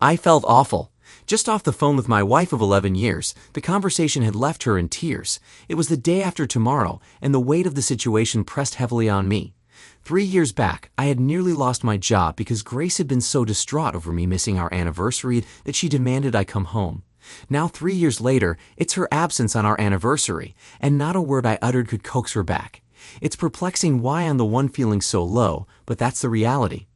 I felt awful. Just off the phone with my wife of 11 years, the conversation had left her in tears. It was the day after tomorrow, and the weight of the situation pressed heavily on me. 3 years back, I had nearly lost my job because Grace had been so distraught over me missing our anniversary that she demanded I come home. Now 3 years later, it's her absence on our anniversary, and not a word I uttered could coax her back. It's perplexing why I'm the one feeling so low, but that's the reality.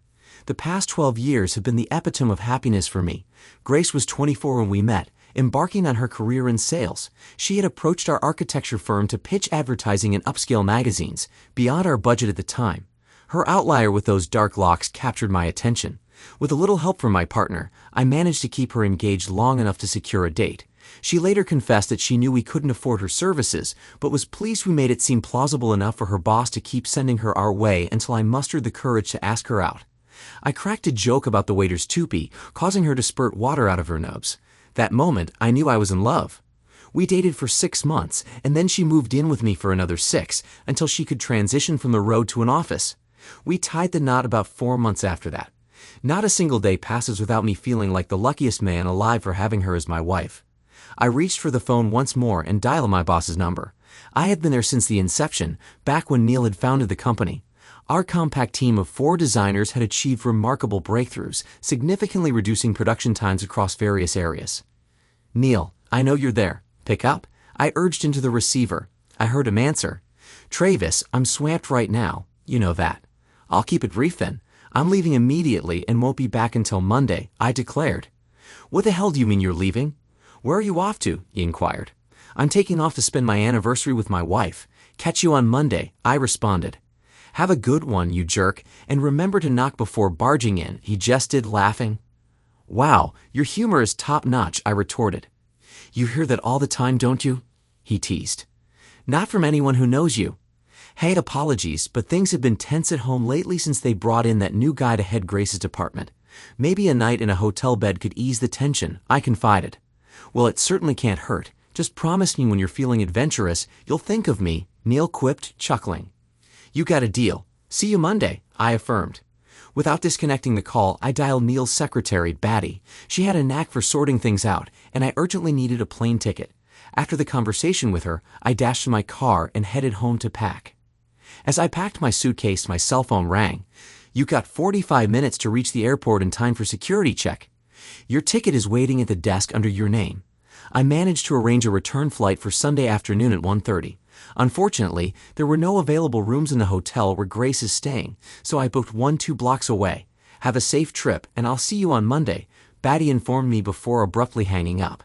The past 12 years have been the epitome of happiness for me. Grace was 24 when we met, embarking on her career in sales. She had approached our architecture firm to pitch advertising in upscale magazines, beyond our budget at the time. Her outlier with those dark locks captured my attention. With a little help from my partner, I managed to keep her engaged long enough to secure a date. She later confessed that she knew we couldn't afford her services, but was pleased we made it seem plausible enough for her boss to keep sending her our way until I mustered the courage to ask her out. I cracked a joke about the waiter's toupee, causing her to spurt water out of her nubs. That moment, I knew I was in love. We dated for 6 months, and then she moved in with me for another 6, until she could transition from the road to an office. We tied the knot about 4 months after that. Not a single day passes without me feeling like the luckiest man alive for having her as my wife. I reached for the phone once more and dialed my boss's number. I had been there since the inception, back when Neil had founded the company. Our compact team of 4 designers had achieved remarkable breakthroughs, significantly reducing production times across various areas. "Neil, I know you're there. Pick up." I urged into the receiver. I heard him answer. "Travis, I'm swamped right now. You know that." "I'll keep it brief then. I'm leaving immediately and won't be back until Monday," I declared. "What the hell do you mean you're leaving?" "Where are you off to?" he inquired. "I'm taking off to spend my anniversary with my wife. Catch you on Monday," I responded. "Have a good one, you jerk, and remember to knock before barging in," he jested, laughing. "Wow, your humor is top-notch," I retorted. "You hear that all the time, don't you?" he teased. "Not from anyone who knows you." "Hey, apologies, but things have been tense at home lately since they brought in that new guy to head Grace's department. Maybe a night in a hotel bed could ease the tension," I confided. "Well, it certainly can't hurt. Just promise me when you're feeling adventurous, you'll think of me," Neil quipped, chuckling. "You got a deal. See you Monday," I affirmed. Without disconnecting the call, I dialed Neil's secretary, Batty. She had a knack for sorting things out, and I urgently needed a plane ticket. After the conversation with her, I dashed to my car and headed home to pack. As I packed my suitcase, my cell phone rang. "You got 45 minutes to reach the airport in time for security check. Your ticket is waiting at the desk under your name." I managed to arrange a return flight for Sunday afternoon at 1:30. Unfortunately, there were no available rooms in the hotel where Grace is staying, so I booked one 2 blocks away. "Have a safe trip, and I'll see you on Monday," Batty informed me before abruptly hanging up.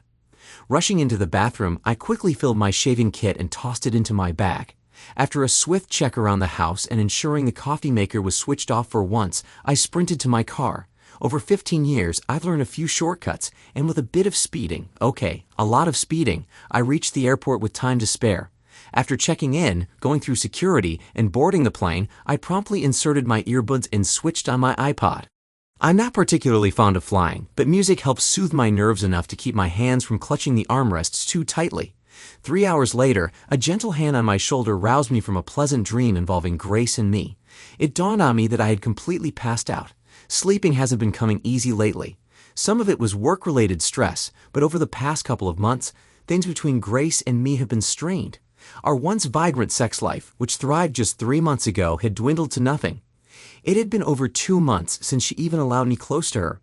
Rushing into the bathroom, I quickly filled my shaving kit and tossed it into my bag. After a swift check around the house and ensuring the coffee maker was switched off for once, I sprinted to my car. Over 15 years, I've learned a few shortcuts, and with a bit of speeding, a lot of speeding, I reached the airport with time to spare. After checking in, going through security, and boarding the plane, I promptly inserted my earbuds and switched on my iPod. I'm not particularly fond of flying, but music helps soothe my nerves enough to keep my hands from clutching the armrests too tightly. 3 hours later, a gentle hand on my shoulder roused me from a pleasant dream involving Grace and me. It dawned on me that I had completely passed out. Sleeping hasn't been coming easy lately. Some of it was work-related stress, but over the past couple of months, things between Grace and me have been strained. Our once vibrant sex life, which thrived just 3 months ago, had dwindled to nothing. It had been over 2 months since she even allowed me close to her.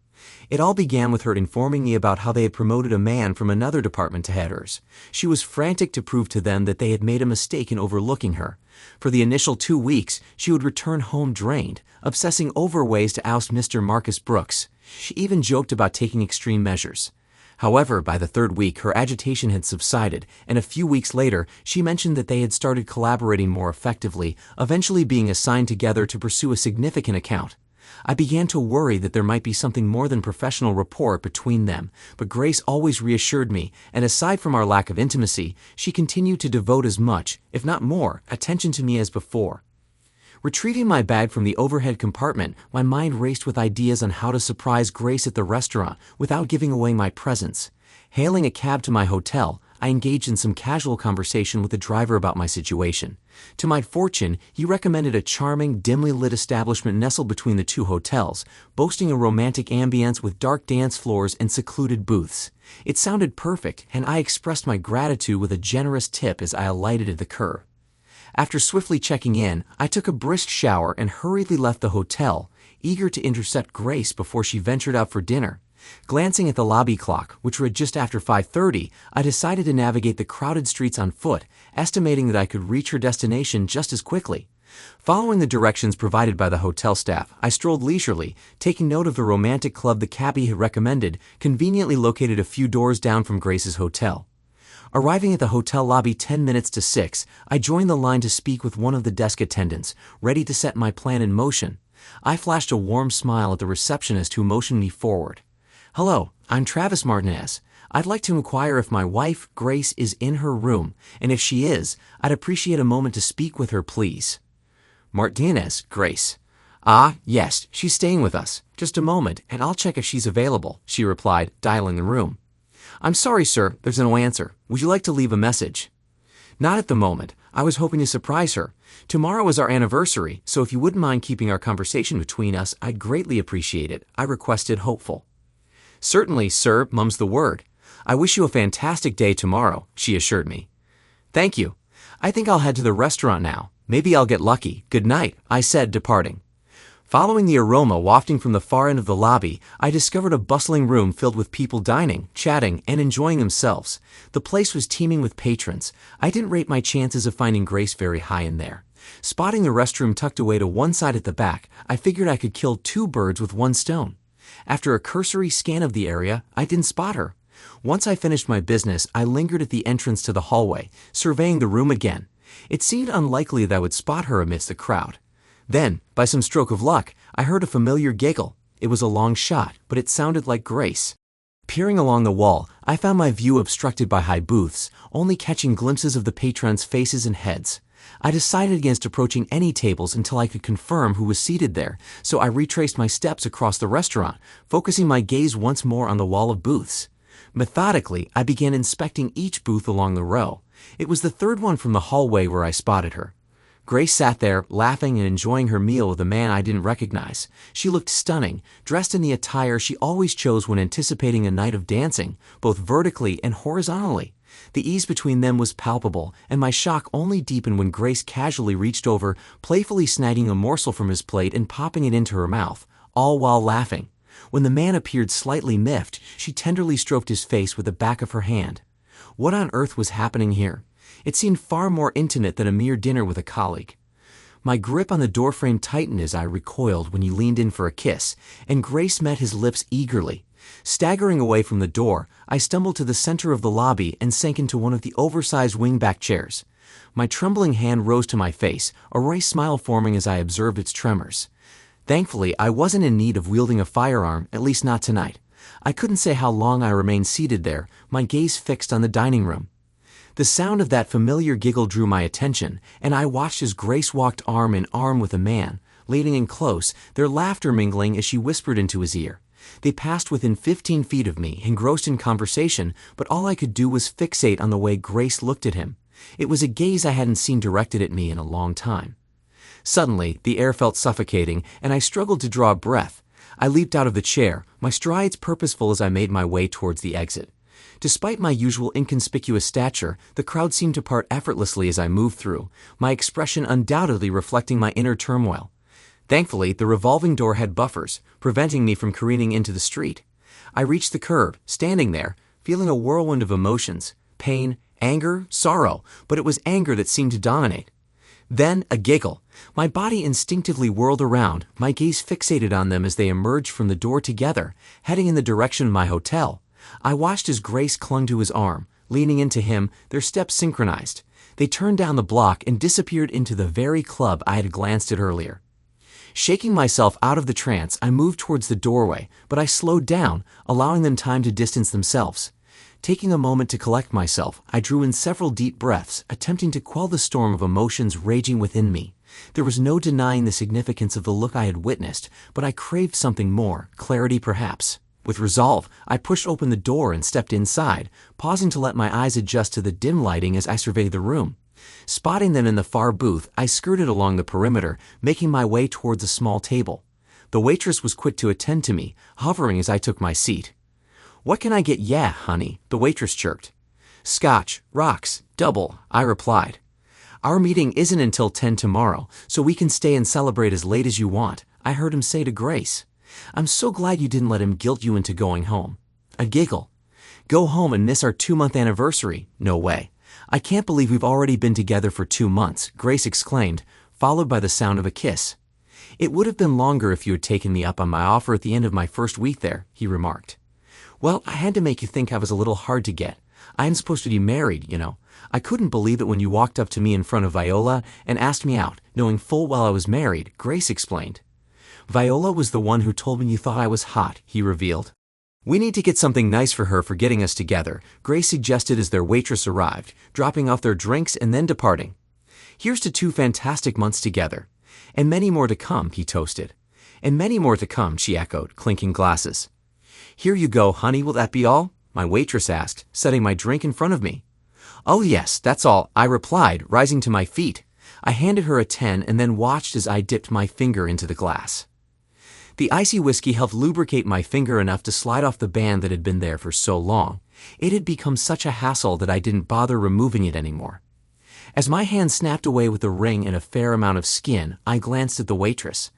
It all began with her informing me about how they had promoted a man from another department to head hers. She was frantic to prove to them that they had made a mistake in overlooking her. For the initial 2 weeks, she would return home drained, obsessing over ways to oust Mr. Marcus Brooks. She even joked about taking extreme measures. However, by the 3rd week, her agitation had subsided, and a few weeks later, she mentioned that they had started collaborating more effectively, eventually being assigned together to pursue a significant account. I began to worry that there might be something more than professional rapport between them, but Grace always reassured me, and aside from our lack of intimacy, she continued to devote as much, if not more, attention to me as before. Retrieving my bag from the overhead compartment, my mind raced with ideas on how to surprise Grace at the restaurant without giving away my presence. Hailing a cab to my hotel, I engaged in some casual conversation with the driver about my situation. To my fortune, he recommended a charming, dimly lit establishment nestled between the two hotels, boasting a romantic ambience with dark dance floors and secluded booths. It sounded perfect, and I expressed my gratitude with a generous tip as I alighted at the curb. After swiftly checking in, I took a brisk shower and hurriedly left the hotel, eager to intercept Grace before she ventured out for dinner. Glancing at the lobby clock, which read just after 5:30, I decided to navigate the crowded streets on foot, estimating that I could reach her destination just as quickly. Following the directions provided by the hotel staff, I strolled leisurely, taking note of the romantic club the cabbie had recommended, conveniently located a few doors down from Grace's hotel. Arriving at the hotel lobby 10 minutes to 6, I joined the line to speak with one of the desk attendants, ready to set my plan in motion. I flashed a warm smile at the receptionist who motioned me forward. "Hello, I'm Travis Martinez. I'd like to inquire if my wife, Grace, is in her room, and if she is, I'd appreciate a moment to speak with her, please." "Martinez, Grace. Ah, yes, she's staying with us. Just a moment, and I'll check if she's available," she replied, dialing the room. "I'm sorry, sir, there's no answer. Would you like to leave a message?" "Not at the moment. I was hoping to surprise her. Tomorrow is our anniversary, so if you wouldn't mind keeping our conversation between us, I'd greatly appreciate it," I requested, hopeful. "Certainly, sir, mum's the word. I wish you a fantastic day tomorrow," she assured me. "Thank you. I think I'll head to the restaurant now. Maybe I'll get lucky. Good night," I said, departing. Following the aroma wafting from the far end of the lobby, I discovered a bustling room filled with people dining, chatting, and enjoying themselves. The place was teeming with patrons. I didn't rate my chances of finding Grace very high in there. Spotting the restroom tucked away to one side at the back, I figured I could kill two birds with one stone. After a cursory scan of the area, I didn't spot her. Once I finished my business, I lingered at the entrance to the hallway, surveying the room again. It seemed unlikely that I would spot her amidst the crowd. Then, by some stroke of luck, I heard a familiar giggle. It was a long shot, but it sounded like Grace. Peering along the wall, I found my view obstructed by high booths, only catching glimpses of the patrons' faces and heads. I decided against approaching any tables until I could confirm who was seated there, so I retraced my steps across the restaurant, focusing my gaze once more on the wall of booths. Methodically, I began inspecting each booth along the row. It was the third one from the hallway where I spotted her. Grace sat there, laughing and enjoying her meal with a man I didn't recognize. She looked stunning, dressed in the attire she always chose when anticipating a night of dancing, both vertically and horizontally. The ease between them was palpable, and my shock only deepened when Grace casually reached over, playfully snagging a morsel from his plate and popping it into her mouth, all while laughing. When the man appeared slightly miffed, she tenderly stroked his face with the back of her hand. What on earth was happening here? It seemed far more intimate than a mere dinner with a colleague. My grip on the doorframe tightened as I recoiled when he leaned in for a kiss, and Grace met his lips eagerly. Staggering away from the door, I stumbled to the center of the lobby and sank into one of the oversized wingback chairs. My trembling hand rose to my face, a wry smile forming as I observed its tremors. Thankfully, I wasn't in need of wielding a firearm, at least not tonight. I couldn't say how long I remained seated there, my gaze fixed on the dining room. The sound of that familiar giggle drew my attention, and I watched as Grace walked arm in arm with a man, leaning in close, their laughter mingling as she whispered into his ear. They passed within 15 feet of me, engrossed in conversation, but all I could do was fixate on the way Grace looked at him. It was a gaze I hadn't seen directed at me in a long time. Suddenly, the air felt suffocating, and I struggled to draw a breath. I leaped out of the chair, my strides purposeful as I made my way towards the exit. Despite my usual inconspicuous stature, the crowd seemed to part effortlessly as I moved through, my expression undoubtedly reflecting my inner turmoil. Thankfully, the revolving door had buffers, preventing me from careening into the street. I reached the curb, standing there, feeling a whirlwind of emotions, pain, anger, sorrow, but it was anger that seemed to dominate. Then a giggle. My body instinctively whirled around, my gaze fixated on them as they emerged from the door together, heading in the direction of my hotel. I watched as Grace clung to his arm, leaning into him, their steps synchronized. They turned down the block and disappeared into the very club I had glanced at earlier. Shaking myself out of the trance, I moved towards the doorway, but I slowed down, allowing them time to distance themselves. Taking a moment to collect myself, I drew in several deep breaths, attempting to quell the storm of emotions raging within me. There was no denying the significance of the look I had witnessed, but I craved something more, clarity perhaps. With resolve, I pushed open the door and stepped inside, pausing to let my eyes adjust to the dim lighting as I surveyed the room. Spotting them in the far booth, I skirted along the perimeter, making my way towards a small table. The waitress was quick to attend to me, hovering as I took my seat. "What can I get ya, honey?" the waitress chirped. "Scotch, rocks, double," I replied. "Our meeting isn't until 10 tomorrow, so we can stay and celebrate as late as you want," I heard him say to Grace. "I'm so glad you didn't let him guilt you into going home." A giggle. "Go home and miss our 2-month anniversary? No way. I can't believe we've already been together for 2 months," Grace exclaimed, followed by the sound of a kiss. "It would have been longer if you had taken me up on my offer at the end of my first week there," he remarked. "Well, I had to make you think I was a little hard to get. I am supposed to be married, you know. I couldn't believe it when you walked up to me in front of Viola and asked me out, knowing full well I was married," Grace explained. "Viola was the one who told me you thought I was hot," he revealed. "We need to get something nice for her for getting us together," Grace suggested as their waitress arrived, dropping off their drinks and then departing. "Here's to 2 fantastic months together. And many more to come," he toasted. "And many more to come," she echoed, clinking glasses. "Here you go, honey, will that be all?" my waitress asked, setting my drink in front of me. "Oh yes, that's all," I replied, rising to my feet. I handed her a 10 and then watched as I dipped my finger into the glass. The icy whiskey helped lubricate my finger enough to slide off the band that had been there for so long. It had become such a hassle that I didn't bother removing it anymore. As my hand snapped away with the ring and a fair amount of skin, I glanced at the waitress.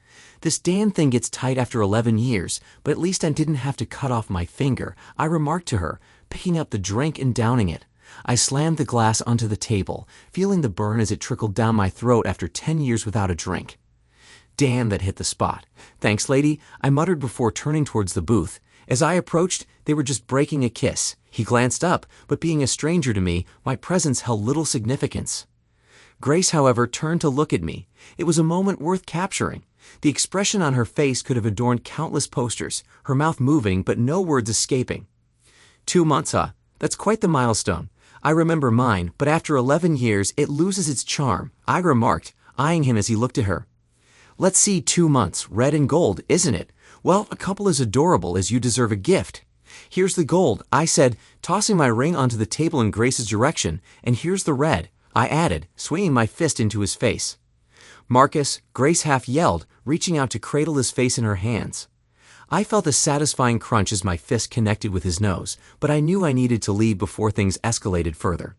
"This damn thing gets tight after 11 years, but at least I didn't have to cut off my finger," I remarked to her, picking up the drink and downing it. I slammed the glass onto the table, feeling the burn as it trickled down my throat after 10 years without a drink. "Damn, that hit the spot. Thanks, lady," I muttered before turning towards the booth. As I approached, they were just breaking a kiss. He glanced up, but being a stranger to me, my presence held little significance. Grace, however, turned to look at me. It was a moment worth capturing. The expression on her face could have adorned countless posters, her mouth moving but no words escaping. 2 months, huh? That's quite the milestone. I remember mine, but after 11 years, it loses its charm, I remarked, eyeing him as he looked at her. "Let's see, 2 months, red and gold, isn't it? Well, a couple as adorable as you deserve a gift." "Here's the gold," I said, tossing my ring onto the table in Grace's direction, "and here's the red," I added, swinging my fist into his face. "Marcus," Grace half yelled, reaching out to cradle his face in her hands. I felt a satisfying crunch as my fist connected with his nose, but I knew I needed to leave before things escalated further.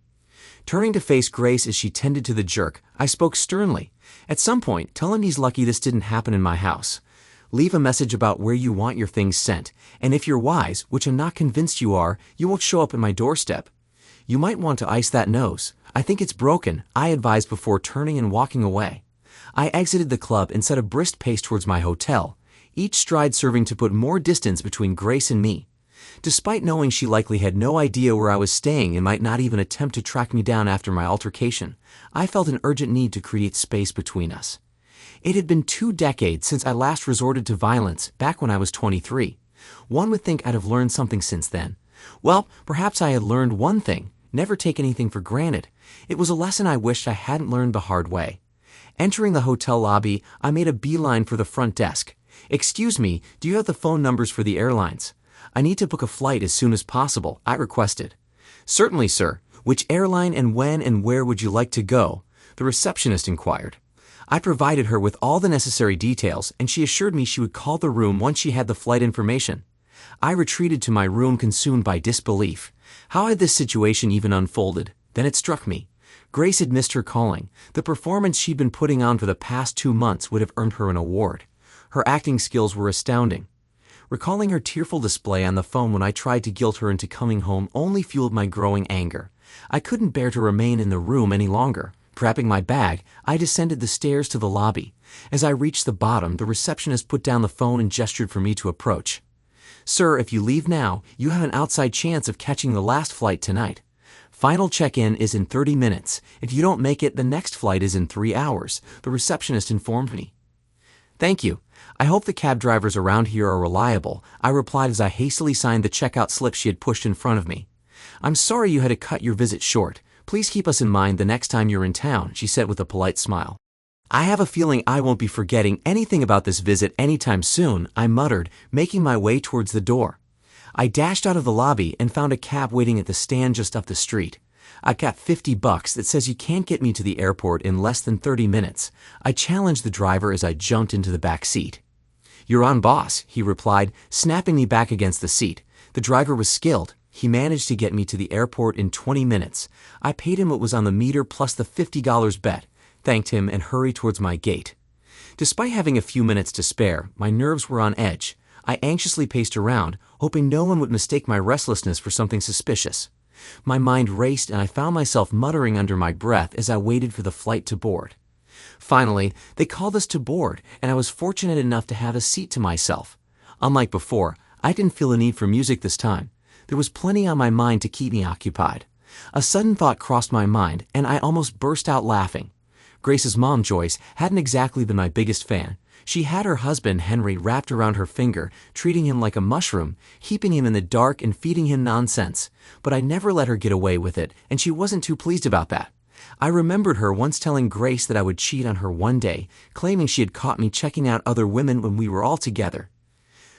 Turning to face Grace as she tended to the jerk, I spoke sternly. "At some point, tell him he's lucky this didn't happen in my house. Leave a message about where you want your things sent, and if you're wise, which I'm not convinced you are, you won't show up at my doorstep. You might want to ice that nose. I think it's broken," I advised before turning and walking away. I exited the club and set a brisk pace towards my hotel, each stride serving to put more distance between Grace and me. Despite knowing she likely had no idea where I was staying and might not even attempt to track me down after my altercation, I felt an urgent need to create space between us. It had been 2 decades since I last resorted to violence, back when I was 23. One would think I'd have learned something since then. Well, perhaps I had learned one thing: never take anything for granted. It was a lesson I wished I hadn't learned the hard way. Entering the hotel lobby, I made a beeline for the front desk. "Excuse me, do you have the phone numbers for the airlines? I need to book a flight as soon as possible," I requested. "Certainly, sir. Which airline and when and where would you like to go?" the receptionist inquired. I provided her with all the necessary details, and she assured me she would call the room once she had the flight information. I retreated to my room consumed by disbelief. How had this situation even unfolded? Then it struck me. Grace had missed her calling. The performance she'd been putting on for the past 2 months would have earned her an award. Her acting skills were astounding. Recalling her tearful display on the phone when I tried to guilt her into coming home only fueled my growing anger. I couldn't bear to remain in the room any longer. Grabbing my bag, I descended the stairs to the lobby. As I reached the bottom, the receptionist put down the phone and gestured for me to approach. "Sir, if you leave now, you have an outside chance of catching the last flight tonight. Final check-in is in 30 minutes. If you don't make it, the next flight is in 3 hours, the receptionist informed me. "Thank you. I hope the cab drivers around here are reliable," I replied as I hastily signed the checkout slip she had pushed in front of me. "I'm sorry you had to cut your visit short. Please keep us in mind the next time you're in town," she said with a polite smile. "I have a feeling I won't be forgetting anything about this visit anytime soon," I muttered, making my way towards the door. I dashed out of the lobby and found a cab waiting at the stand just up the street. I got $50 that says you can't get me to the airport in less than 30 minutes. I challenged the driver as I jumped into the back seat. "You're on, boss," he replied, snapping me back against the seat. The driver was skilled. He managed to get me to the airport in 20 minutes. I paid him what was on the meter plus the $50 bet, thanked him, and hurried towards my gate. Despite having a few minutes to spare, my nerves were on edge. I anxiously paced around, hoping no one would mistake my restlessness for something suspicious. My mind raced and I found myself muttering under my breath as I waited for the flight to board. Finally, they called us to board, and I was fortunate enough to have a seat to myself. Unlike before, I didn't feel a need for music this time. There was plenty on my mind to keep me occupied. A sudden thought crossed my mind, and I almost burst out laughing. Grace's mom, Joyce, hadn't exactly been my biggest fan. She had her husband, Henry, wrapped around her finger, treating him like a mushroom, keeping him in the dark and feeding him nonsense. But I never let her get away with it, and she wasn't too pleased about that. I remembered her once telling Grace that I would cheat on her one day, claiming she had caught me checking out other women when we were all together.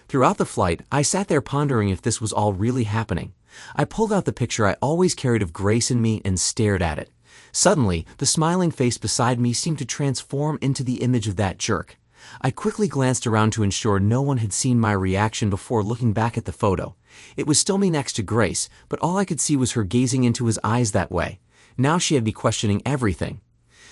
Throughout the flight, I sat there pondering if this was all really happening. I pulled out the picture I always carried of Grace and me and stared at it. Suddenly, the smiling face beside me seemed to transform into the image of that jerk. I quickly glanced around to ensure no one had seen my reaction before looking back at the photo. It was still me next to Grace, but all I could see was her gazing into his eyes that way. Now she had me questioning everything.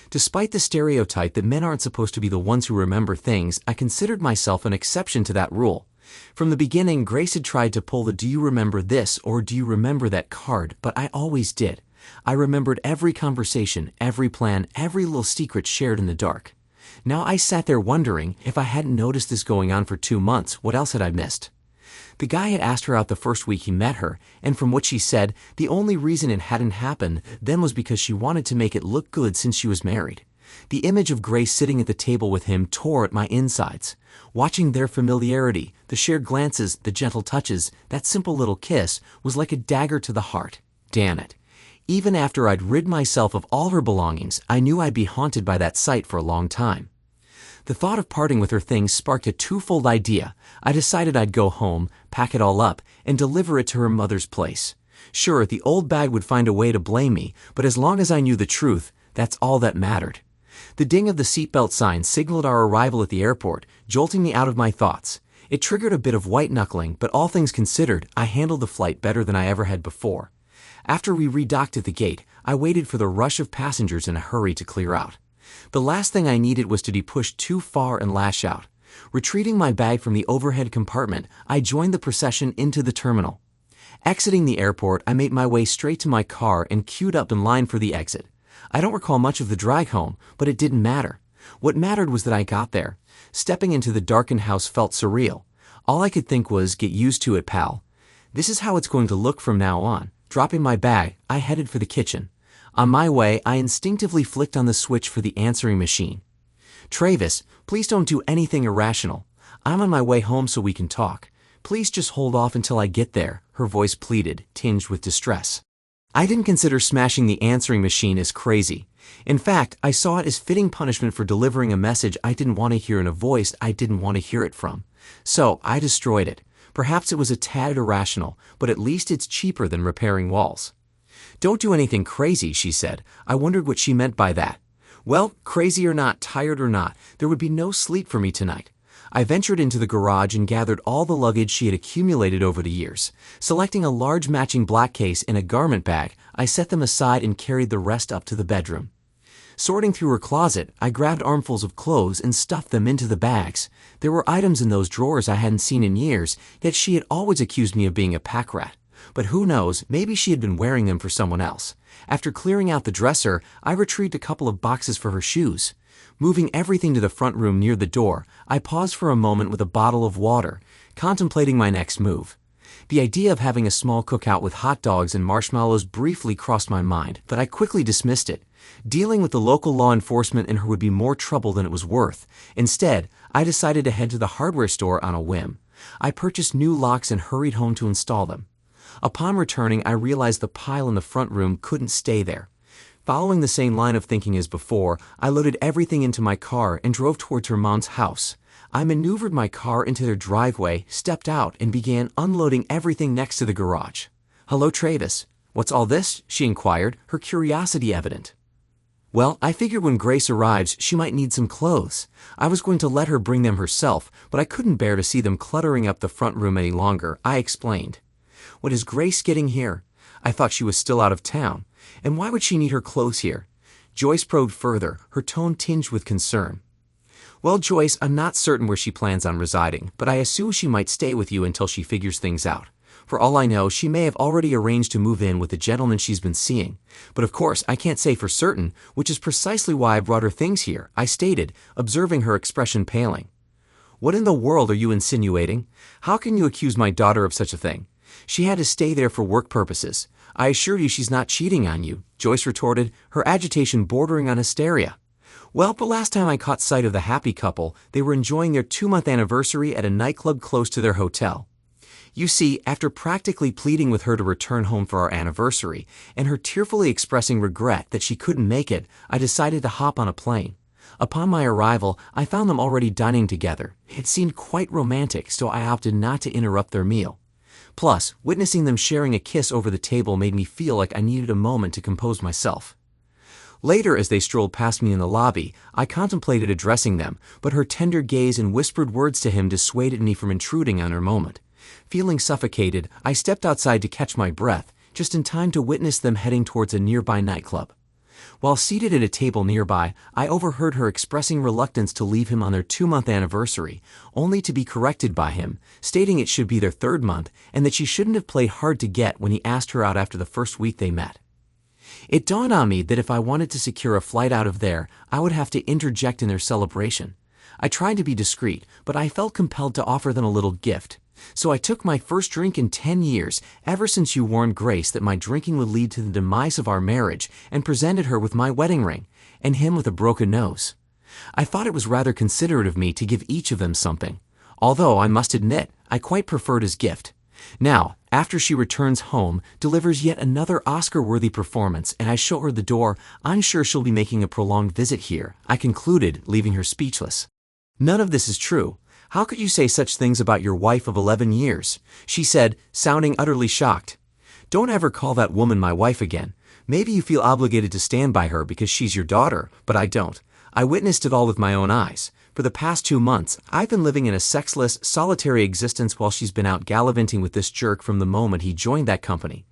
Despite the stereotype that men aren't supposed to be the ones who remember things, I considered myself an exception to that rule. From the beginning, Grace had tried to pull the "do you remember this" or "do you remember that" card, but I always did. I remembered every conversation, every plan, every little secret shared in the dark. Now I sat there wondering, if I hadn't noticed this going on for 2 months, what else had I missed? The guy had asked her out the first week he met her, and from what she said, the only reason it hadn't happened then was because she wanted to make it look good since she was married. The image of Grace sitting at the table with him tore at my insides. Watching their familiarity, the shared glances, the gentle touches, that simple little kiss, was like a dagger to the heart. Damn it. Even after I'd rid myself of all her belongings, I knew I'd be haunted by that sight for a long time. The thought of parting with her things sparked a twofold idea. I decided I'd go home, pack it all up, and deliver it to her mother's place. Sure, the old bag would find a way to blame me, but as long as I knew the truth, that's all that mattered. The ding of the seatbelt sign signaled our arrival at the airport, jolting me out of my thoughts. It triggered a bit of white-knuckling, but all things considered, I handled the flight better than I ever had before. After we redocked at the gate, I waited for the rush of passengers in a hurry to clear out. The last thing I needed was to be pushed too far and lash out. Retrieving my bag from the overhead compartment, I joined the procession into the terminal. Exiting the airport, I made my way straight to my car and queued up in line for the exit. I don't recall much of the drive home, but it didn't matter. What mattered was that I got there. Stepping into the darkened house felt surreal. All I could think was, "Get used to it, pal. This is how it's going to look from now on." Dropping my bag, I headed for the kitchen. On my way, I instinctively flicked on the switch for the answering machine. "Travis, please don't do anything irrational. I'm on my way home so we can talk. Please just hold off until I get there," her voice pleaded, tinged with distress. I didn't consider smashing the answering machine as crazy. In fact, I saw it as fitting punishment for delivering a message I didn't want to hear in a voice I didn't want to hear it from. So I destroyed it. Perhaps it was a tad irrational, but at least it's cheaper than repairing walls. "Don't do anything crazy," she said. I wondered what she meant by that. Well, crazy or not, tired or not, there would be no sleep for me tonight. I ventured into the garage and gathered all the luggage she had accumulated over the years. Selecting a large matching black case and a garment bag, I set them aside and carried the rest up to the bedroom. Sorting through her closet, I grabbed armfuls of clothes and stuffed them into the bags. There were items in those drawers I hadn't seen in years, yet she had always accused me of being a pack rat. But who knows, maybe she had been wearing them for someone else. After clearing out the dresser, I retrieved a couple of boxes for her shoes. Moving everything to the front room near the door, I paused for a moment with a bottle of water, contemplating my next move. The idea of having a small cookout with hot dogs and marshmallows briefly crossed my mind, but I quickly dismissed it. Dealing with the local law enforcement and her would be more trouble than it was worth. Instead, I decided to head to the hardware store on a whim. I purchased new locks and hurried home to install them. Upon returning, I realized the pile in the front room couldn't stay there. Following the same line of thinking as before, I loaded everything into my car and drove towards her mom's house. I maneuvered my car into their driveway, stepped out, and began unloading everything next to the garage. "Hello, Travis. What's all this?" she inquired, her curiosity evident. "Well, I figured when Grace arrives, she might need some clothes. I was going to let her bring them herself, but I couldn't bear to see them cluttering up the front room any longer," I explained. "What is Grace getting here? I thought she was still out of town. And why would she need her clothes here?" Joyce probed further, her tone tinged with concern. "Well, Joyce, I'm not certain where she plans on residing, but I assume she might stay with you until she figures things out. For all I know, she may have already arranged to move in with the gentleman she's been seeing. But of course, I can't say for certain, which is precisely why I brought her things here," I stated, observing her expression paling. "What in the world are you insinuating? How can you accuse my daughter of such a thing? She had to stay there for work purposes. I assure you she's not cheating on you," Joyce retorted, her agitation bordering on hysteria. "Well, but last time I caught sight of the happy couple, they were enjoying their 2-month anniversary at a nightclub close to their hotel. You see, after practically pleading with her to return home for our anniversary, and her tearfully expressing regret that she couldn't make it, I decided to hop on a plane. Upon my arrival, I found them already dining together. It seemed quite romantic, so I opted not to interrupt their meal. Plus, witnessing them sharing a kiss over the table made me feel like I needed a moment to compose myself. Later, as they strolled past me in the lobby, I contemplated addressing them, but her tender gaze and whispered words to him dissuaded me from intruding on her moment. Feeling suffocated, I stepped outside to catch my breath, just in time to witness them heading towards a nearby nightclub. While seated at a table nearby, I overheard her expressing reluctance to leave him on their 2-month anniversary, only to be corrected by him, stating it should be their 3rd month and that she shouldn't have played hard to get when he asked her out after the first week they met. It dawned on me that if I wanted to secure a flight out of there, I would have to interject in their celebration. I tried to be discreet, but I felt compelled to offer them a little gift. So I took my first drink in 10 years, ever since you warned Grace that my drinking would lead to the demise of our marriage, and presented her with my wedding ring, and him with a broken nose. I thought it was rather considerate of me to give each of them something, although I must admit I quite preferred his gift. Now, after she returns home, delivers yet another Oscar-worthy performance, and I show her the door, I'm sure she'll be making a prolonged visit here, I concluded, leaving her speechless. "None of this is true. How could you say such things about your wife of 11 years? She said, sounding utterly shocked. "Don't ever call that woman my wife again. Maybe you feel obligated to stand by her because she's your daughter, but I don't. I witnessed it all with my own eyes. For the past 2 months, I've been living in a sexless, solitary existence while she's been out gallivanting with this jerk from the moment he joined that company.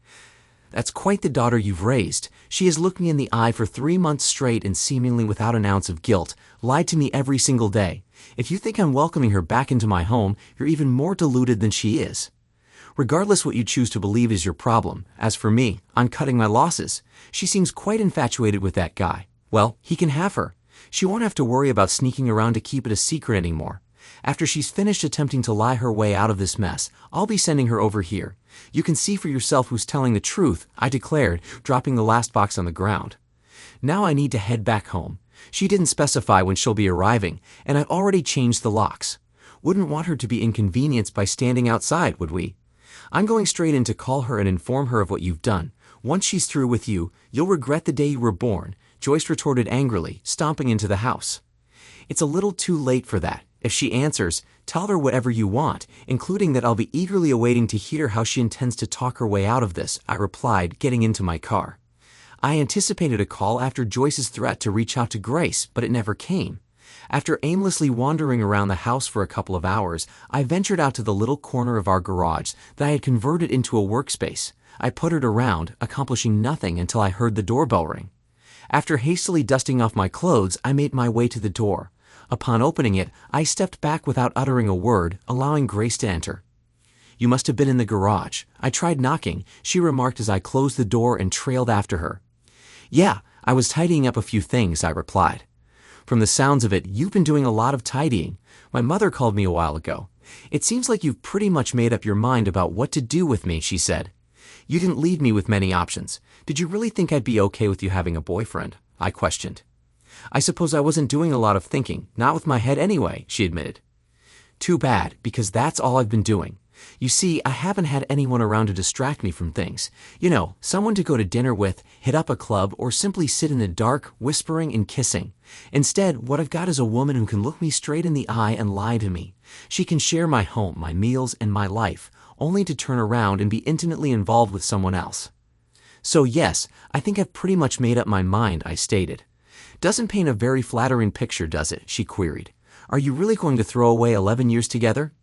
That's quite the daughter you've raised. She has looked me in the eye for 3 months straight and seemingly without an ounce of guilt, lied to me every single day. If you think I'm welcoming her back into my home, you're even more deluded than she is. Regardless what you choose to believe is your problem. As for me, I'm cutting my losses. She seems quite infatuated with that guy. Well, he can have her. She won't have to worry about sneaking around to keep it a secret anymore. After she's finished attempting to lie her way out of this mess, I'll be sending her over here. You can see for yourself who's telling the truth," I declared, dropping the last box on the ground. "Now I need to head back home. She didn't specify when she'll be arriving, and I've already changed the locks. Wouldn't want her to be inconvenienced by standing outside, would we? I'm going straight in to call her and inform her of what you've done. Once she's through with you, you'll regret the day you were born," Joyce retorted angrily, stomping into the house. "It's a little too late for that. If she answers, tell her whatever you want, including that I'll be eagerly awaiting to hear how she intends to talk her way out of this," I replied, getting into my car. I anticipated a call after Joyce's threat to reach out to Grace, but it never came. After aimlessly wandering around the house for a couple of hours, I ventured out to the little corner of our garage that I had converted into a workspace. I puttered around, accomplishing nothing until I heard the doorbell ring. After hastily dusting off my clothes, I made my way to the door. Upon opening it, I stepped back without uttering a word, allowing Grace to enter. "You must have been in the garage. I tried knocking," she remarked as I closed the door and trailed after her. "Yeah, I was tidying up a few things," I replied. "From the sounds of it, you've been doing a lot of tidying. My mother called me a while ago. It seems like you've pretty much made up your mind about what to do with me," she said. "You didn't leave me with many options. Did you really think I'd be okay with you having a boyfriend?" I questioned. "I suppose I wasn't doing a lot of thinking, not with my head anyway," she admitted. "Too bad, because that's all I've been doing. You see, I haven't had anyone around to distract me from things. You know, someone to go to dinner with, hit up a club, or simply sit in the dark, whispering and kissing. Instead, what I've got is a woman who can look me straight in the eye and lie to me. She can share my home, my meals, and my life, only to turn around and be intimately involved with someone else. So yes, I think I've pretty much made up my mind, I stated. Doesn't paint a very flattering picture, does it? She queried. Are you really going to throw away 11 years together?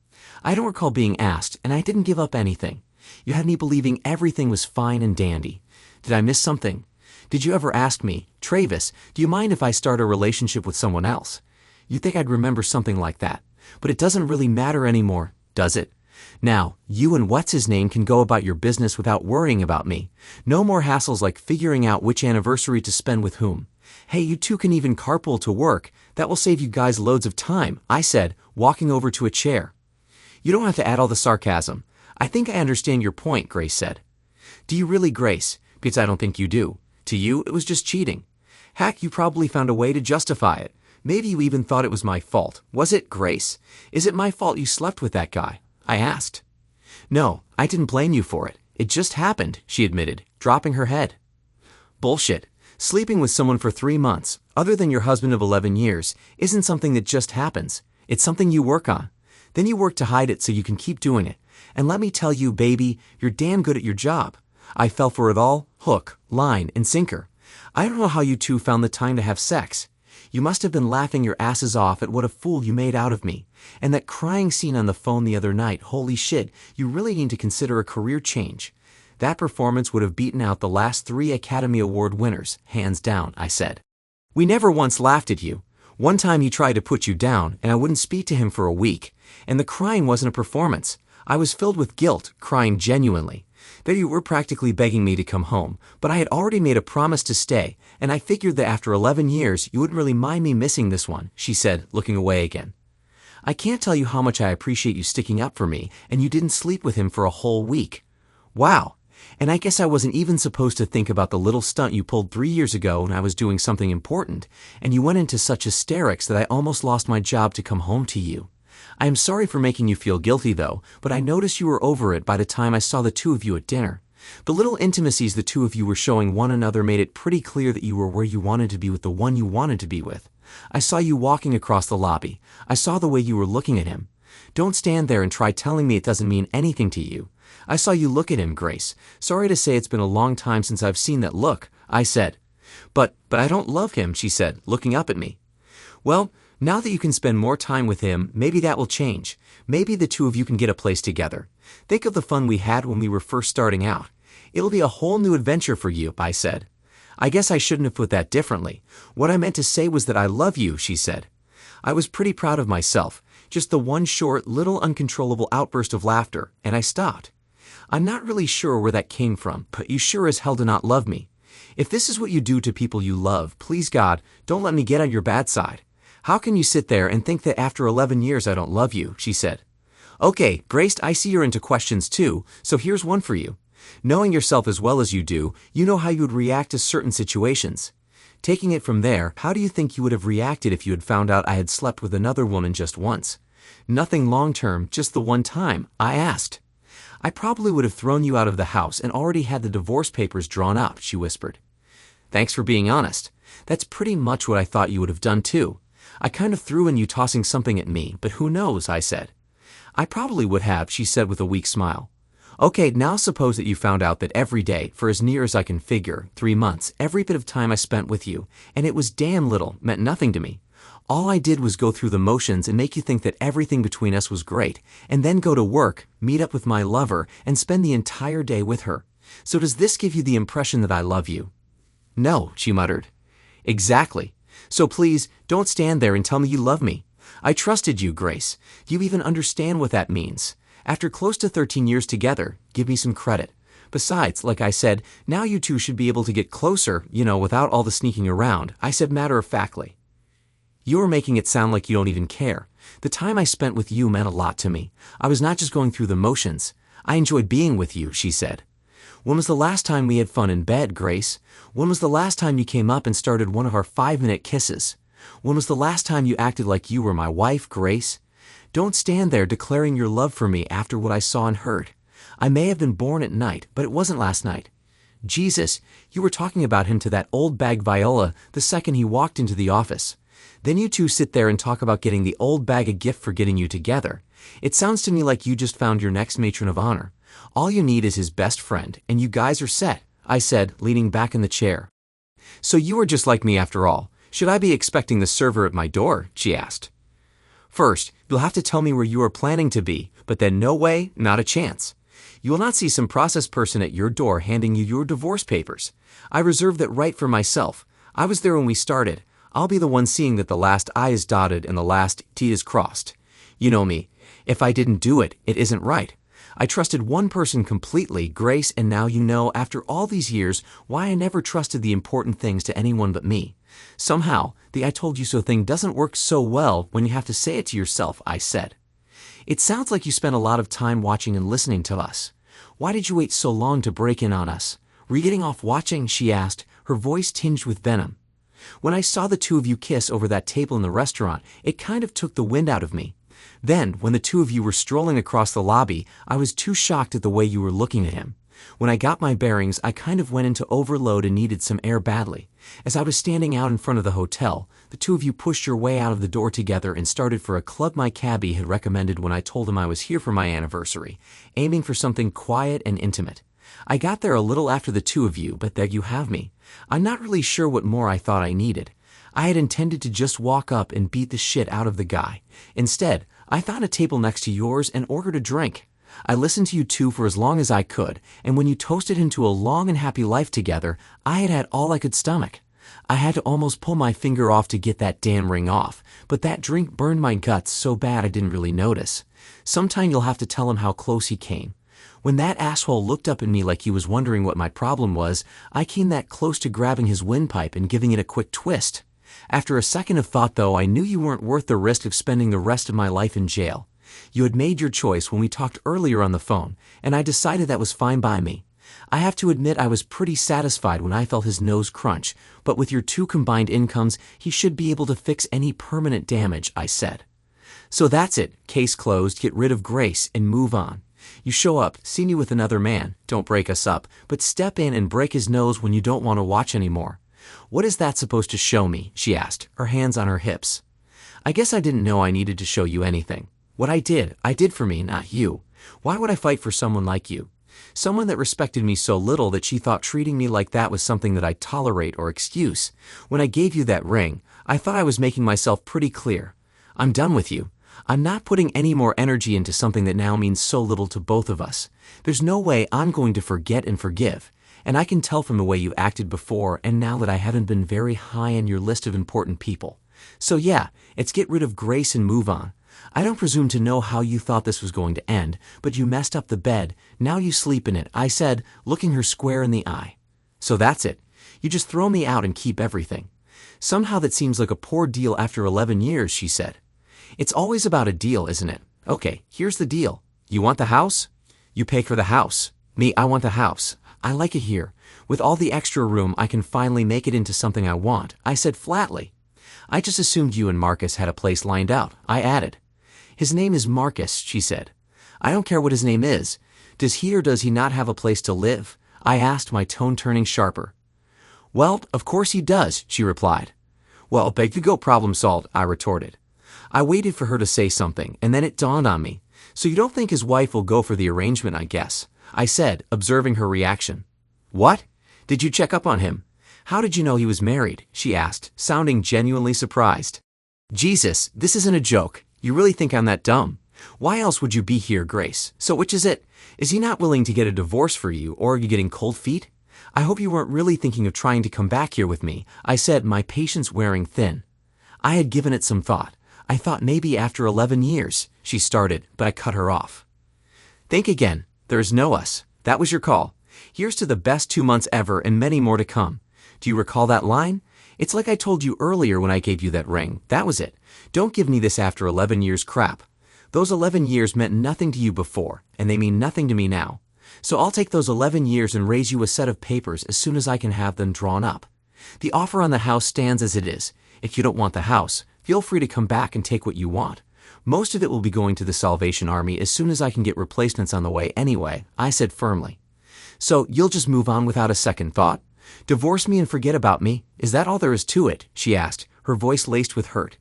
I don't recall being asked, and I didn't give up anything. You had me believing everything was fine and dandy. Did I miss something? Did you ever ask me, Travis, do you mind if I start a relationship with someone else? You'd think I'd remember something like that. But it doesn't really matter anymore, does it? Now, you and what's-his-name can go about your business without worrying about me. No more hassles like figuring out which anniversary to spend with whom. Hey, you two can even carpool to work. That will save you guys loads of time, I said, walking over to a chair. You don't have to add all the sarcasm. I think I understand your point, Grace said. Do you really, Grace? Because I don't think you do. To you, it was just cheating. Heck, you probably found a way to justify it. Maybe you even thought it was my fault. Was it, Grace? Is it my fault you slept with that guy? I asked. No, I didn't blame you for it. It just happened, she admitted, dropping her head. Bullshit. Sleeping with someone for 3 months, other than your husband of 11 years, isn't something that just happens. It's something you work on. Then you work to hide it so you can keep doing it. And let me tell you, baby, you're damn good at your job. I fell for it all, hook, line, and sinker. I don't know how you two found the time to have sex. You must have been laughing your asses off at what a fool you made out of me. And that crying scene on the phone the other night, holy shit, you really need to consider a career change. That performance would have beaten out the last 3 Academy Award winners, hands down, I said. We never once laughed at you. One time he tried to put you down, and I wouldn't speak to him for a week. And the crying wasn't a performance. I was filled with guilt, crying genuinely. There you were practically begging me to come home, but I had already made a promise to stay, and I figured that after 11 years you wouldn't really mind me missing this one, she said, looking away again. I can't tell you how much I appreciate you sticking up for me, and you didn't sleep with him for a whole week. Wow. And I guess I wasn't even supposed to think about the little stunt you pulled 3 years ago when I was doing something important, and you went into such hysterics that I almost lost my job to come home to you. I am sorry for making you feel guilty, though, but I noticed you were over it by the time I saw the two of you at dinner. The little intimacies the two of you were showing one another made it pretty clear that you were where you wanted to be with the one you wanted to be with. I saw you walking across the lobby. I saw the way you were looking at him. Don't stand there and try telling me it doesn't mean anything to you. I saw you look at him, Grace. Sorry to say it's been a long time since I've seen that look, I said. But I don't love him, she said, looking up at me. Well, now that you can spend more time with him, maybe that will change. Maybe the two of you can get a place together. Think of the fun we had when we were first starting out. It'll be a whole new adventure for you, I said. I guess I shouldn't have put that differently. What I meant to say was that I love you, she said. I was pretty proud of myself, just the one short, little uncontrollable outburst of laughter, and I stopped. I'm not really sure where that came from, but you sure as hell do not love me. If this is what you do to people you love, please God, don't let me get on your bad side. How can you sit there and think that after 11 years I don't love you, she said. Okay, Grace, I see you're into questions too, so here's one for you. Knowing yourself as well as you do, you know how you would react to certain situations. Taking it from there, how do you think you would have reacted if you had found out I had slept with another woman just once? Nothing long-term, just the one time, I asked. I probably would have thrown you out of the house and already had the divorce papers drawn up, she whispered. Thanks for being honest. That's pretty much what I thought you would have done too. I kind of threw in you tossing something at me, but who knows, I said. I probably would have, she said with a weak smile. Okay, now suppose that you found out that every day, for as near as I can figure, 3 months, every bit of time I spent with you, and it was damn little, meant nothing to me. All I did was go through the motions and make you think that everything between us was great, and then go to work, meet up with my lover, and spend the entire day with her. So does this give you the impression that I love you? No, she muttered. Exactly. So please, don't stand there and tell me you love me. I trusted you, Grace. Do you even understand what that means? After close to 13 years together, give me some credit. Besides, like I said, now you two should be able to get closer, without all the sneaking around, I said matter-of-factly. You are making it sound like you don't even care. The time I spent with you meant a lot to me. I was not just going through the motions. I enjoyed being with you, she said. When was the last time we had fun in bed, Grace? When was the last time you came up and started one of our 5-minute kisses? When was the last time you acted like you were my wife, Grace? Don't stand there declaring your love for me after what I saw and heard. I may have been born at night, but it wasn't last night. Jesus, you were talking about him to that old bag Viola the second he walked into the office. Then you two sit there and talk about getting the old bag a gift for getting you together. It sounds to me like you just found your next matron of honor. All you need is his best friend, and you guys are set, I said, leaning back in the chair. So you are just like me after all. Should I be expecting the server at my door? She asked. First, you'll have to tell me where you are planning to be, but then no way, not a chance. You will not see some process person at your door handing you your divorce papers. I reserve that right for myself. I was there when we started. I'll be the one seeing that the last I is dotted and the last T is crossed. You know me. If I didn't do it, it isn't right. I trusted one person completely, Grace, and now you know, after all these years, why I never trusted the important things to anyone but me. Somehow, the I told you so thing doesn't work so well when you have to say it to yourself, I said. It sounds like you spent a lot of time watching and listening to us. Why did you wait so long to break in on us? Were you getting off watching? She asked, her voice tinged with venom. When I saw the two of you kiss over that table in the restaurant, it kind of took the wind out of me. Then, when the two of you were strolling across the lobby, I was too shocked at the way you were looking at him. When I got my bearings, I kind of went into overload and needed some air badly. As I was standing out in front of the hotel, the two of you pushed your way out of the door together and started for a club my cabbie had recommended when I told him I was here for my anniversary, aiming for something quiet and intimate. I got there a little after the two of you, but there you have me. I'm not really sure what more I thought I needed. I had intended to just walk up and beat the shit out of the guy. Instead, I found a table next to yours and ordered a drink. I listened to you two for as long as I could, and when you toasted into a long and happy life together, I had all I could stomach. I had to almost pull my finger off to get that damn ring off, but that drink burned my guts so bad I didn't really notice. Sometime you'll have to tell him how close he came. When that asshole looked up at me like he was wondering what my problem was, I came that close to grabbing his windpipe and giving it a quick twist. After a second of thought, though, I knew you weren't worth the risk of spending the rest of my life in jail. You had made your choice when we talked earlier on the phone, and I decided that was fine by me. I have to admit I was pretty satisfied when I felt his nose crunch, but with your two combined incomes, he should be able to fix any permanent damage, I said. So that's it, case closed, get rid of Grace and move on. You show up, see me with another man, don't break us up, but step in and break his nose when you don't want to watch anymore. What is that supposed to show me? She asked, her hands on her hips. I guess I didn't know I needed to show you anything. What I did for me, not you. Why would I fight for someone like you? Someone that respected me so little that she thought treating me like that was something that I'd tolerate or excuse. When I gave you that ring, I thought I was making myself pretty clear. I'm done with you. I'm not putting any more energy into something that now means so little to both of us. There's no way I'm going to forget and forgive. And I can tell from the way you acted before and now that I haven't been very high on your list of important people. So yeah, it's get rid of Grace and move on. I don't presume to know how you thought this was going to end, but you messed up the bed. Now you sleep in it, I said, looking her square in the eye. So that's it. You just throw me out and keep everything. Somehow that seems like a poor deal after 11 years, she said. It's always about a deal, isn't it? Okay, here's the deal. You want the house? You pay for the house. Me, I want the house. I like it here. With all the extra room, I can finally make it into something I want, I said flatly. I just assumed you and Marcus had a place lined out, I added. His name is Marcus, she said. I don't care what his name is. Does he or does he not have a place to live? I asked, my tone turning sharper. Well, of course he does, she replied. Well, beg to go, problem solved, I retorted. I waited for her to say something, and then it dawned on me. So you don't think his wife will go for the arrangement, I guess, I said, observing her reaction. What? Did you check up on him? How did you know he was married? She asked, sounding genuinely surprised. Jesus, this isn't a joke. You really think I'm that dumb? Why else would you be here, Grace? So which is it? Is he not willing to get a divorce for you, or are you getting cold feet? I hope you weren't really thinking of trying to come back here with me, I said, my patience wearing thin. I had given it some thought. I thought maybe after 11 years, she started, but I cut her off. Think again. There's no us. That was your call. Here's to the best 2 months ever and many more to come. Do you recall that line? It's like I told you earlier when I gave you that ring. That was it. Don't give me this after 11 years crap. Those 11 years meant nothing to you before, and they mean nothing to me now. So I'll take those 11 years and raise you a set of papers as soon as I can have them drawn up. The offer on the house stands as it is. If you don't want the house, feel free to come back and take what you want. Most of it will be going to the Salvation Army as soon as I can get replacements on the way anyway, I said firmly. So you'll just move on without a second thought? Divorce me and forget about me? Is that all there is to it? She asked, her voice laced with hurt.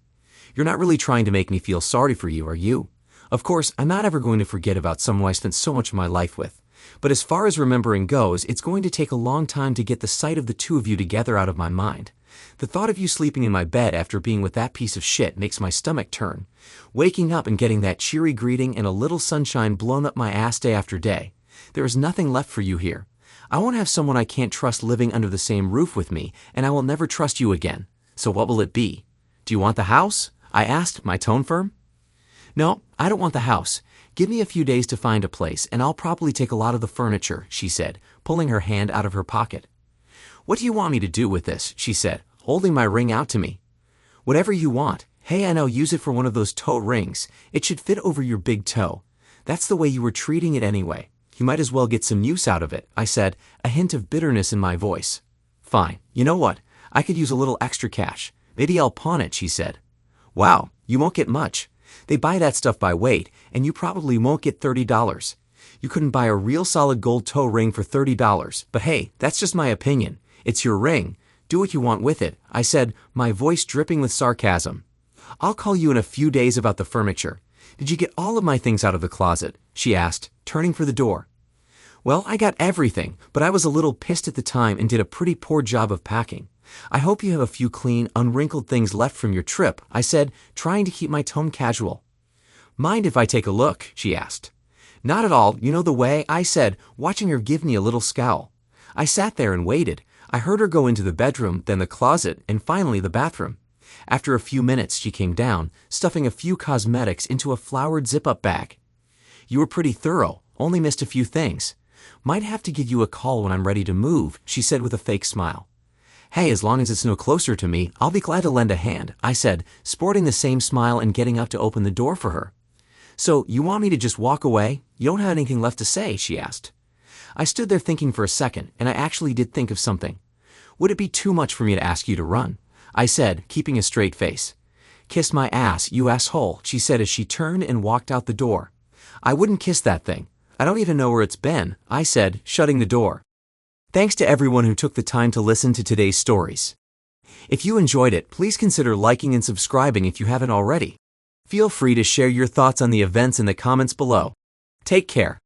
You're not really trying to make me feel sorry for you, are you? Of course, I'm not ever going to forget about someone I spent so much of my life with. But as far as remembering goes, it's going to take a long time to get the sight of the two of you together out of my mind. The thought of you sleeping in my bed after being with that piece of shit makes my stomach turn. Waking up and getting that cheery greeting and a little sunshine blown up my ass day after day. There is nothing left for you here. I won't have someone I can't trust living under the same roof with me, and I will never trust you again. So what will it be? Do you want the house? I asked, my tone firm. No, I don't want the house. Give me a few days to find a place, and I'll probably take a lot of the furniture, she said, pulling her hand out of her pocket. What do you want me to do with this? She said, holding my ring out to me. Whatever you want. Hey, and I'll use it for one of those toe rings. It should fit over your big toe. That's the way you were treating it anyway. You might as well get some use out of it, I said, a hint of bitterness in my voice. Fine. You know what? I could use a little extra cash. Maybe I'll pawn it, she said. Wow, you won't get much. They buy that stuff by weight, and you probably won't get $30. You couldn't buy a real solid gold toe ring for $30, but hey, that's just my opinion. It's your ring. Do what you want with it, I said, my voice dripping with sarcasm. I'll call you in a few days about the furniture. Did you get all of my things out of the closet? She asked, turning for the door. Well, I got everything, but I was a little pissed at the time and did a pretty poor job of packing. I hope you have a few clean, unwrinkled things left from your trip, I said, trying to keep my tone casual. Mind if I take a look? She asked. Not at all, you know the way, I said, watching her give me a little scowl. I sat there and waited. I heard her go into the bedroom, then the closet, and finally the bathroom. After a few minutes, she came down, stuffing a few cosmetics into a flowered zip-up bag. You were pretty thorough, only missed a few things. Might have to give you a call when I'm ready to move, she said with a fake smile. Hey, as long as it's no closer to me, I'll be glad to lend a hand, I said, sporting the same smile and getting up to open the door for her. So, you want me to just walk away? You don't have anything left to say, she asked. I stood there thinking for a second, and I actually did think of something. Would it be too much for me to ask you to run? I said, keeping a straight face. Kiss my ass, you asshole, she said as she turned and walked out the door. I wouldn't kiss that thing. I don't even know where it's been, I said, shutting the door. Thanks to everyone who took the time to listen to today's stories. If you enjoyed it, please consider liking and subscribing if you haven't already. Feel free to share your thoughts on the events in the comments below. Take care.